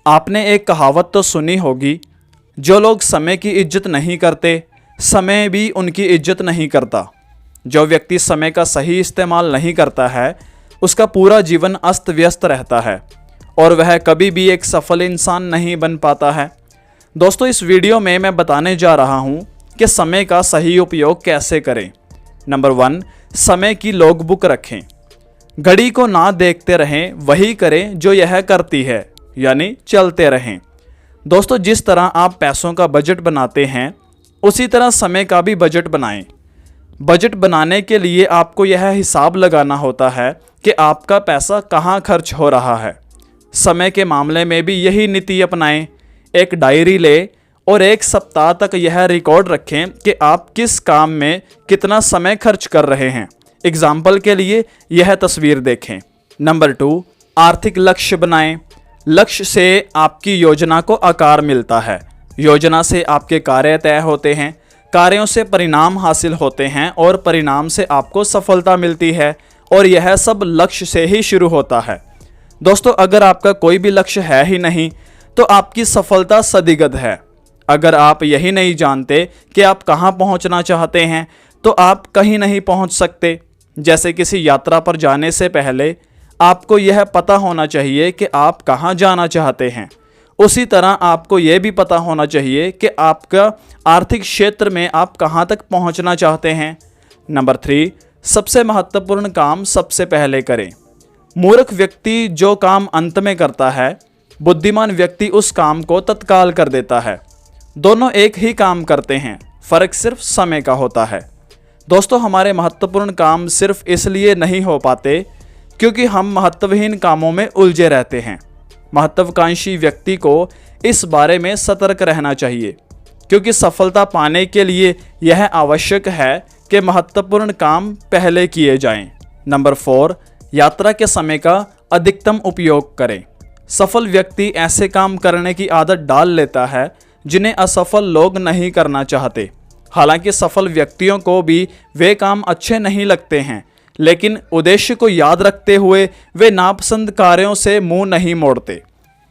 आपने एक कहावत तो सुनी होगी, जो लोग समय की इज्जत नहीं करते, समय भी उनकी इज्जत नहीं करता। जो व्यक्ति समय का सही इस्तेमाल नहीं करता है, उसका पूरा जीवन अस्त व्यस्त रहता है और वह कभी भी एक सफल इंसान नहीं बन पाता है। दोस्तों, इस वीडियो में मैं बताने जा रहा हूँ कि समय का सही उपयोग कैसे करें। नंबर 1, समय की लॉगबुक रखें। घड़ी को ना देखते रहें, वही करें जो यह करती है, यानी चलते रहें। दोस्तों, जिस तरह आप पैसों का बजट बनाते हैं, उसी तरह समय का भी बजट बनाएं। बजट बनाने के लिए आपको यह हिसाब लगाना होता है कि आपका पैसा कहाँ खर्च हो रहा है। समय के मामले में भी यही नीति अपनाएं। एक डायरी लें और एक सप्ताह तक यह रिकॉर्ड रखें कि आप किस काम में कितना समय खर्च कर रहे हैं। एग्जाम्पल के लिए यह तस्वीर देखें। नंबर 2, आर्थिक लक्ष्य बनाएं। लक्ष्य से आपकी योजना को आकार मिलता है। योजना से आपके कार्य तय होते हैं, कार्यों से परिणाम हासिल होते हैं और परिणाम से आपको सफलता मिलती है, और यह सब लक्ष्य से ही शुरू होता है। दोस्तों, अगर आपका कोई भी लक्ष्य है ही नहीं तो आपकी सफलता सदिगद है। अगर आप यही नहीं जानते कि आप कहाँ पहुँचना चाहते हैं तो आप कहीं नहीं पहुँच सकते। जैसे किसी यात्रा पर जाने से पहले आपको यह पता होना चाहिए कि आप कहाँ जाना चाहते हैं, उसी तरह आपको यह भी पता होना चाहिए कि आपका आर्थिक क्षेत्र में आप कहाँ तक पहुँचना चाहते हैं। नंबर 3, सबसे महत्वपूर्ण काम सबसे पहले करें। मूर्ख व्यक्ति जो काम अंत में करता है, बुद्धिमान व्यक्ति उस काम को तत्काल कर देता है। दोनों एक ही काम करते हैं, फ़र्क सिर्फ समय का होता है। दोस्तों, हमारे महत्वपूर्ण काम सिर्फ इसलिए नहीं हो पाते क्योंकि हम महत्वहीन कामों में उलझे रहते हैं। महत्वाकांक्षी व्यक्ति को इस बारे में सतर्क रहना चाहिए, क्योंकि सफलता पाने के लिए यह आवश्यक है कि महत्वपूर्ण काम पहले किए जाएं। नंबर 4, यात्रा के समय का अधिकतम उपयोग करें। सफल व्यक्ति ऐसे काम करने की आदत डाल लेता है जिन्हें असफल लोग नहीं करना चाहते। हालांकि सफल व्यक्तियों को भी वे काम अच्छे नहीं लगते हैं, लेकिन उद्देश्य को याद रखते हुए वे नापसंद कार्यों से मुंह नहीं मोड़ते।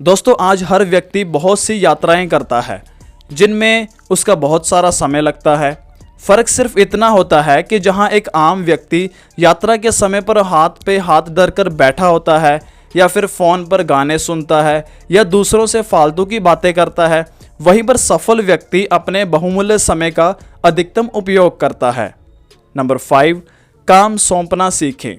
दोस्तों, आज हर व्यक्ति बहुत सी यात्राएं करता है जिनमें उसका बहुत सारा समय लगता है। फ़र्क सिर्फ इतना होता है कि जहां एक आम व्यक्ति यात्रा के समय पर हाथ पे हाथ धरकर बैठा होता है, या फिर फ़ोन पर गाने सुनता है, या दूसरों से फालतू की बातें करता है, वहीं पर सफल व्यक्ति अपने बहुमूल्य समय का अधिकतम उपयोग करता है। नंबर 5, काम सौंपना सीखें।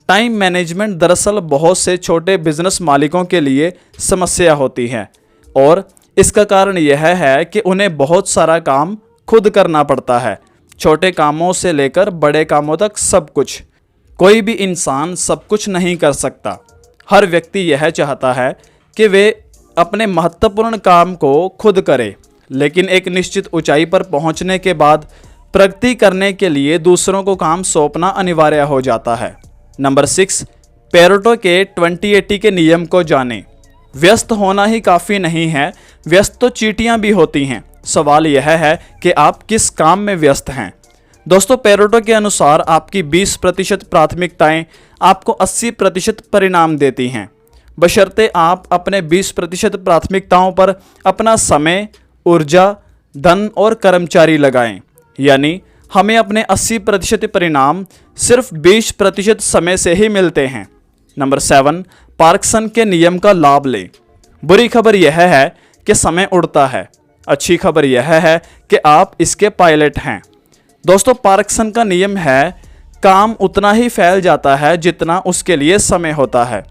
टाइम मैनेजमेंट दरअसल बहुत से छोटे बिजनेस मालिकों के लिए समस्या होती है, और इसका कारण यह है कि उन्हें बहुत सारा काम खुद करना पड़ता है। छोटे कामों से लेकर बड़े कामों तक सब कुछ। कोई भी इंसान सब कुछ नहीं कर सकता। हर व्यक्ति यह चाहता है कि वे अपने महत्वपूर्ण काम को खुद करे, लेकिन एक निश्चित ऊंचाई पर पहुंचने के बाद प्रगति करने के लिए दूसरों को काम सौंपना अनिवार्य हो जाता है। नंबर 6, पेरेटो के 20-80 के नियम को जानें। व्यस्त होना ही काफ़ी नहीं है, व्यस्त तो चींटियां भी होती हैं। सवाल यह है कि आप किस काम में व्यस्त हैं। दोस्तों, पेरेटो के अनुसार आपकी 20% प्राथमिकताएं आपको 80% परिणाम देती हैं, बशर्ते आप अपने 20% प्राथमिकताओं पर अपना समय, ऊर्जा, धन और कर्मचारी लगाएं। यानी हमें अपने 80% परिणाम सिर्फ 20% समय से ही मिलते हैं। नंबर 7, पार्किंसन के नियम का लाभ लें। बुरी खबर यह है कि समय उड़ता है, अच्छी खबर यह है कि आप इसके पायलट हैं। दोस्तों, पार्किंसन का नियम है, काम उतना ही फैल जाता है जितना उसके लिए समय होता है।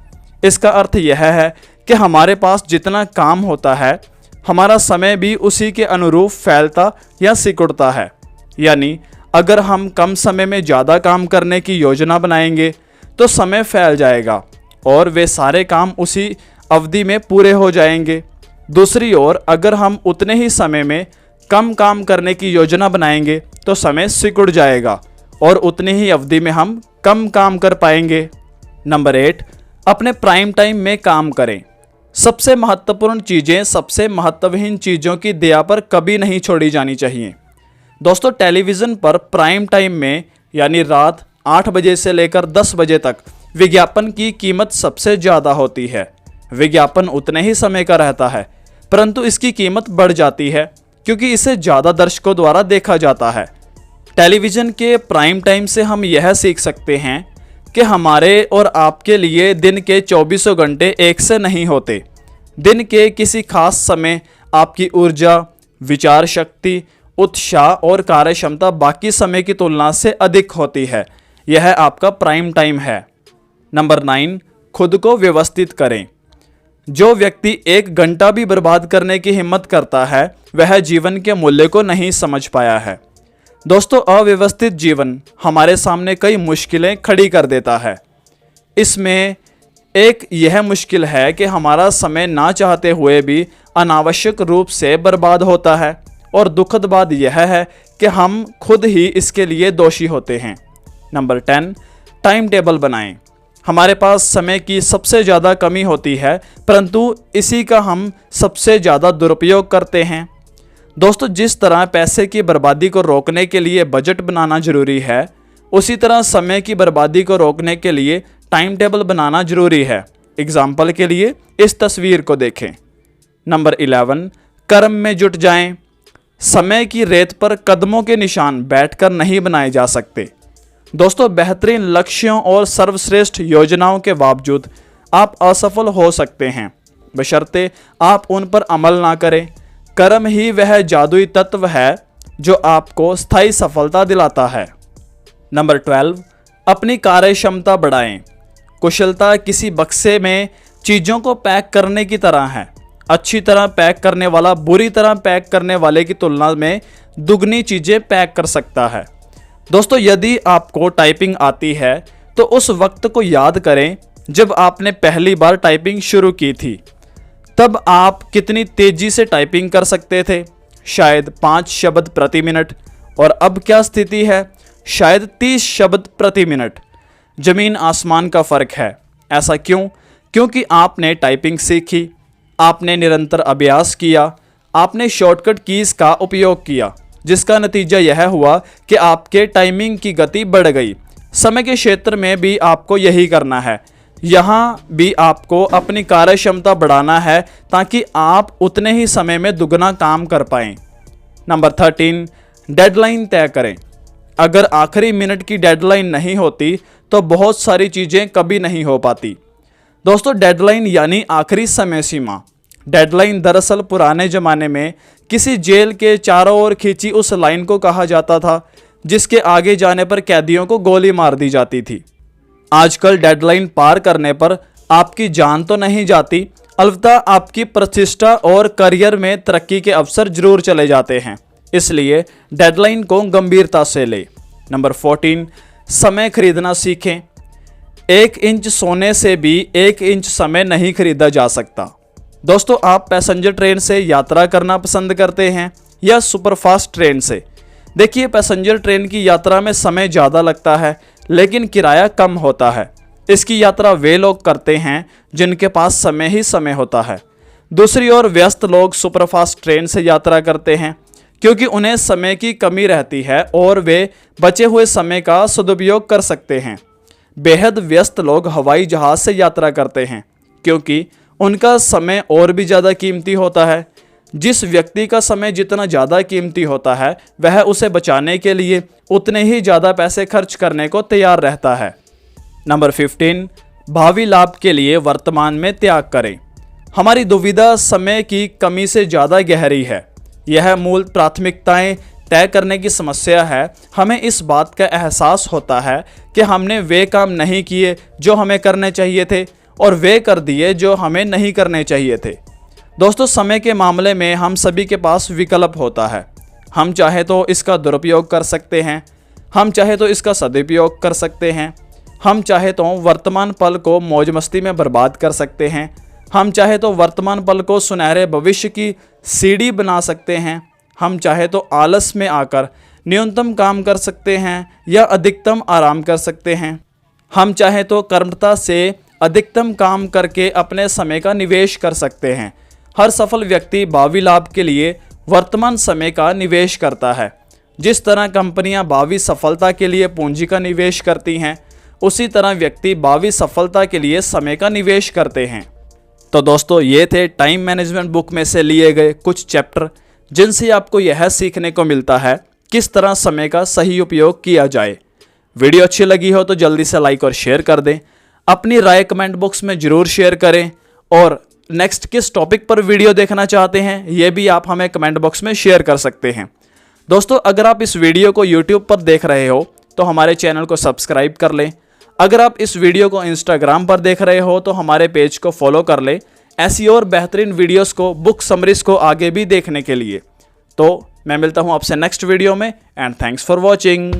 इसका अर्थ यह है कि हमारे पास जितना काम होता है, हमारा समय भी उसी के अनुरूप फैलता या सिकुड़ता है। यानी अगर हम कम समय में ज़्यादा काम करने की योजना बनाएंगे तो समय फैल जाएगा और वे सारे काम उसी अवधि में पूरे हो जाएंगे। दूसरी ओर अगर हम उतने ही समय में कम काम करने की योजना बनाएंगे तो समय सिकुड़ जाएगा और उतनी ही अवधि में हम कम काम कर पाएंगे। नंबर 8, अपने प्राइम टाइम में काम करें। सबसे महत्वपूर्ण चीज़ें सबसे महत्वहीन चीज़ों की दया पर कभी नहीं छोड़ी जानी चाहिए। दोस्तों, टेलीविज़न पर प्राइम टाइम में यानी रात 8 बजे से लेकर 10 बजे तक विज्ञापन की कीमत सबसे ज़्यादा होती है। विज्ञापन उतने ही समय का रहता है, परंतु इसकी कीमत बढ़ जाती है क्योंकि इसे ज़्यादा दर्शकों द्वारा देखा जाता है। टेलीविज़न के प्राइम टाइम से हम यह सीख सकते हैं कि हमारे और आपके लिए दिन के 24 घंटे एक से नहीं होते। दिन के किसी खास समय आपकी ऊर्जा, विचार शक्ति, उत्साह और कार्यक्षमता बाकी समय की तुलना से अधिक होती है। यह आपका प्राइम टाइम है। नंबर 9, खुद को व्यवस्थित करें। जो व्यक्ति 1 घंटा भी बर्बाद करने की हिम्मत करता है वह जीवन के मूल्य को नहीं समझ पाया है। दोस्तों, अव्यवस्थित जीवन हमारे सामने कई मुश्किलें खड़ी कर देता है। इसमें एक यह मुश्किल है कि हमारा समय ना चाहते हुए भी अनावश्यक रूप से बर्बाद होता है, और दुखद बात यह है कि हम खुद ही इसके लिए दोषी होते हैं। नंबर 10, टाइम टेबल बनाएं। हमारे पास समय की सबसे ज़्यादा कमी होती है, परंतु इसी का हम सबसे ज़्यादा दुरुपयोग करते हैं। दोस्तों, जिस तरह पैसे की बर्बादी को रोकने के लिए बजट बनाना जरूरी है, उसी तरह समय की बर्बादी को रोकने के लिए टाइम टेबल बनाना जरूरी है। एग्जाम्पल के लिए इस तस्वीर को देखें। नंबर 11, कर्म में जुट जाएं। समय की रेत पर कदमों के निशान बैठकर नहीं बनाए जा सकते। दोस्तों, बेहतरीन लक्ष्यों और सर्वश्रेष्ठ योजनाओं के बावजूद आप असफल हो सकते हैं, बशर्ते आप उन पर अमल ना करें। कर्म ही वह जादुई तत्व है जो आपको स्थायी सफलता दिलाता है। नंबर 12, अपनी कार्यक्षमता बढ़ाएं। कुशलता किसी बक्से में चीज़ों को पैक करने की तरह है। अच्छी तरह पैक करने वाला बुरी तरह पैक करने वाले की तुलना में दुगनी चीज़ें पैक कर सकता है। दोस्तों, यदि आपको टाइपिंग आती है तो उस वक्त को याद करें जब आपने पहली बार टाइपिंग शुरू की थी। तब आप कितनी तेज़ी से टाइपिंग कर सकते थे? शायद 5 शब्द प्रति मिनट। और अब क्या स्थिति है? शायद 30 शब्द प्रति मिनट। ज़मीन आसमान का फ़र्क है। ऐसा क्यों? क्योंकि आपने टाइपिंग सीखी, आपने निरंतर अभ्यास किया, आपने शॉर्टकट कीज़ का उपयोग किया, जिसका नतीजा यह हुआ कि आपके टाइमिंग की गति बढ़ गई। समय के क्षेत्र में भी आपको यही करना है। यहाँ भी आपको अपनी कार्यक्षमता बढ़ाना है ताकि आप उतने ही समय में दुगना काम कर पाएँ। नंबर 13, डेडलाइन तय करें। अगर आखिरी मिनट की डेडलाइन नहीं होती तो बहुत सारी चीज़ें कभी नहीं हो पाती। दोस्तों, डेडलाइन यानी आखिरी समय सीमा। डेडलाइन दरअसल पुराने ज़माने में किसी जेल के चारों ओर खींची उस लाइन को कहा जाता था जिसके आगे जाने पर कैदियों को गोली मार दी जाती थी। आजकल डेडलाइन पार करने पर आपकी जान तो नहीं जाती, अलबत्ता आपकी प्रतिष्ठा और करियर में तरक्की के अवसर जरूर चले जाते हैं। इसलिए डेडलाइन को गंभीरता से लें। नंबर 14, समय खरीदना सीखें। 1 इंच सोने से भी 1 इंच समय नहीं खरीदा जा सकता। दोस्तों, आप पैसेंजर ट्रेन से यात्रा करना पसंद करते हैं या सुपरफास्ट ट्रेन से? देखिए, पैसेंजर ट्रेन की यात्रा में समय ज़्यादा लगता है लेकिन किराया कम होता है। इसकी यात्रा वे लोग करते हैं जिनके पास समय ही समय होता है। दूसरी ओर व्यस्त लोग सुपरफास्ट ट्रेन से यात्रा करते हैं क्योंकि उन्हें समय की कमी रहती है और वे बचे हुए समय का सदुपयोग कर सकते हैं। बेहद व्यस्त लोग हवाई जहाज़ से यात्रा करते हैं क्योंकि उनका समय और भी ज़्यादा कीमती होता है। जिस व्यक्ति का समय जितना ज़्यादा कीमती होता है वह उसे बचाने के लिए उतने ही ज़्यादा पैसे खर्च करने को तैयार रहता है। नंबर 15, भावी लाभ के लिए वर्तमान में त्याग करें। हमारी दुविधा समय की कमी से ज़्यादा गहरी है। यह मूल प्राथमिकताएं तय करने की समस्या है। हमें इस बात का एहसास होता है कि हमने वे काम नहीं किए जो हमें करने चाहिए थे और वे कर दिए जो हमें नहीं करने चाहिए थे। दोस्तों, समय के मामले में हम सभी के पास विकल्प होता है। हम चाहे तो इसका दुरुपयोग कर सकते हैं, हम चाहे तो इसका सदुपयोग कर सकते हैं, हम चाहे तो वर्तमान पल को मौज मस्ती में बर्बाद कर सकते हैं, हम चाहे तो वर्तमान पल को सुनहरे भविष्य की सीढ़ी बना सकते हैं, हम चाहे तो आलस में आकर न्यूनतम काम कर सकते हैं या अधिकतम आराम कर सकते हैं, हम चाहे तो कर्मठता से अधिकतम काम करके अपने समय का निवेश कर सकते हैं। हर सफल व्यक्ति भावी लाभ के लिए वर्तमान समय का निवेश करता है। जिस तरह कंपनियां भावी सफलता के लिए पूंजी का निवेश करती हैं, उसी तरह व्यक्ति भावी सफलता के लिए समय का निवेश करते हैं। तो दोस्तों ये थे टाइम मैनेजमेंट बुक में से लिए गए कुछ चैप्टर, जिनसे आपको यह सीखने को मिलता है किस तरह समय का सही उपयोग किया जाए। वीडियो अच्छी लगी हो तो जल्दी से लाइक और शेयर कर दें। अपनी राय कमेंट बॉक्स में ज़रूर शेयर करें और नेक्स्ट किस टॉपिक पर वीडियो देखना चाहते हैं ये भी आप हमें कमेंट बॉक्स में शेयर कर सकते हैं। दोस्तों अगर आप इस वीडियो को YouTube पर देख रहे हो तो हमारे चैनल को सब्सक्राइब कर लें। अगर आप इस वीडियो को Instagram पर देख रहे हो तो हमारे पेज को फॉलो कर लें ऐसी और बेहतरीन वीडियोस को, बुक समरीज को आगे भी देखने के लिए। तो मैं मिलता हूं आपसे नेक्स्ट वीडियो में एंड थैंक्स फॉर वॉचिंग।